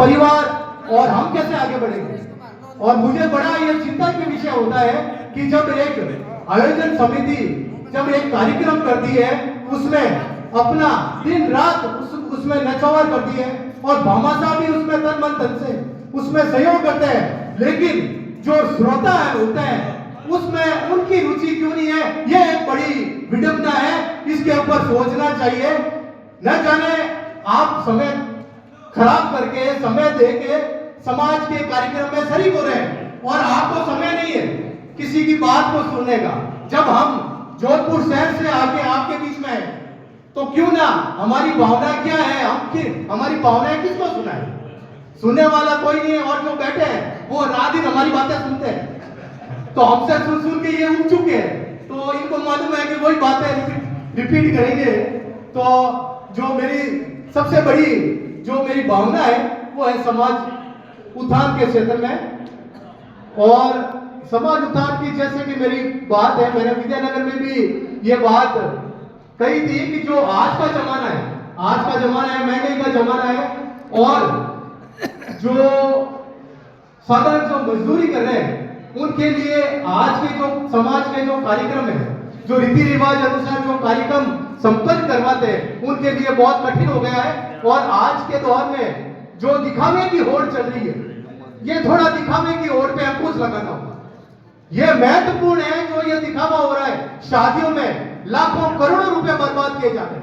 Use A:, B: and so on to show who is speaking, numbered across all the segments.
A: परिवार और हम कैसे आगे बढ़ेंगे। और मुझे बड़ा ये चिंता का विषय होता है कि जब एक आयोजन समिति जब एक कार्यक्रम करती है उसमें अपना दिन रात उसमें नचौर करती है और भामाशाह भी उसमें तन मन धन से उसमें सहयोग करते हैं, लेकिन जो श्रोता है होते हैं उसमें उनकी रुचि क्यों नहीं है, ये एक बड़ी विडंबना है। इसके ऊपर सोचना चाहिए। न जाने आप समय खराब करके समय दे के समाज के कार्यक्रम में शरीक हो रहे हैं और आपको समय नहीं है किसी की बात को सुनने का। जब हम जोधपुर शहर से आके आपके बीच में है तो क्यों ना हमारी भावना क्या है, हमारी भावनाएं किसको सुनाए। सुनने वाला कोई नहीं है और जो बैठे हैं वो रात दिन हमारी बातें सुनते हैं, तो हमसे सुन सुन के ये उठ चुके हैं, तो इनको मालूम है कि वही बातें रिपीट करेंगे। तो जो मेरी सबसे बड़ी जो मेरी भावना है वो है समाज उत्थान के क्षेत्र में। और समाज उत्थान की जैसे कि मेरी बात है, मैंने विद्यानगर में भी ये बात कही थी कि जो आज का जमाना है महंगाई का जमाना है और जो साधारण जो मजदूरी कर रहे हैं उनके लिए आज के जो समाज के जो कार्यक्रम है, जो रीति रिवाज अनुसार जो कार्यक्रम संपन्न करवाते हैं उनके लिए बहुत कठिन हो गया है। और आज के दौर में जो दिखावे की होड़ चल रही है, ये थोड़ा दिखावे की होड़ पे अंकुश लगाना होगा। ये महत्वपूर्ण है जो ये दिखावा हो रहा है, शादियों में लाखों करोड़ों रुपए बर्बाद किए जाते हैं,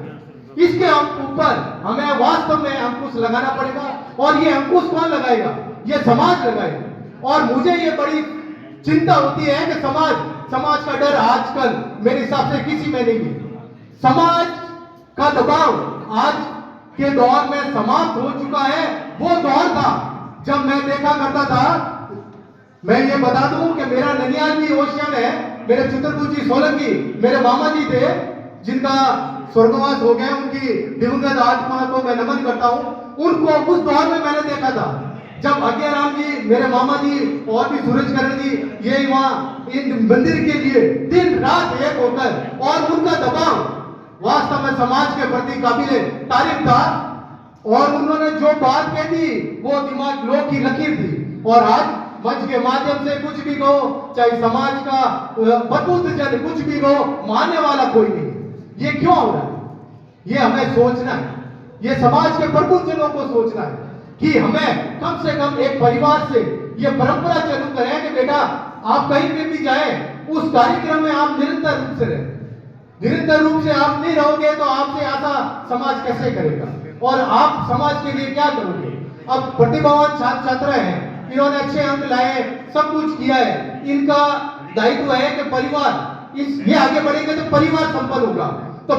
A: इसके ऊपर हमें वास्तव में अंकुश लगाना पड़ेगा। और ये अंकुश कौन लगाएगा, ये समाज लगाएगा। और मुझे ये बड़ी चिंता होती है कि समाज का डर आजकल मेरे हिसाब से किसी में नहीं है। समाज का दबाव आज के दौर में समाप्त हो चुका है। वो दौर था जब मैं देखा करता था, मैं ये बता दूं कि मेरा ननियाल भी ओशिया में है, मेरे चित्रकूट जी सोलंकी मेरे मामा जी थे जिनका स्वर्गवास हो गया, उनकी दिवंगत आत्मा को मैं नमन करता हूं। उनको उस दौर में मैंने देखा था जब अज्ञाराम जी मेरे मामा जी और भी सूरजकरण जी ये वहां इन मंदिर के लिए दिन रात एक होकर, और उनका दबाव वास्तव में समाज के प्रति काबिले तारीफ था। और उन्होंने जो बात कही थी वो दिमाग लोग की लकीर थी। और आज मंच के माध्यम से कुछ भी कहो, चाहे समाज का बदबूत जन कुछ भी कहो, मानने वाला कोई नहीं। ये क्यों हो रहा है, ये हमें सोचना है, ये समाज के प्रबुद्ध जनों को सोचना है कि हमें कम से कम एक परिवार से ये परंपरा चालू करें कि बेटा आप कहीं पे भी जाए उस कार्यक्रम में आप निरंतर रूप से रहें। निरंतर रूप से आप नहीं रहोगे तो आपसे आशा समाज कैसे करेगा और आप समाज के लिए क्या करोगे। अब प्रतिभावान छात्र छात्रा हैं, इन्होंने अच्छे अंक लाए, सब कुछ किया है, इनका दायित्व है कि परिवार ये आगे बढ़ेंगे तो परिवार संपन्न होगा।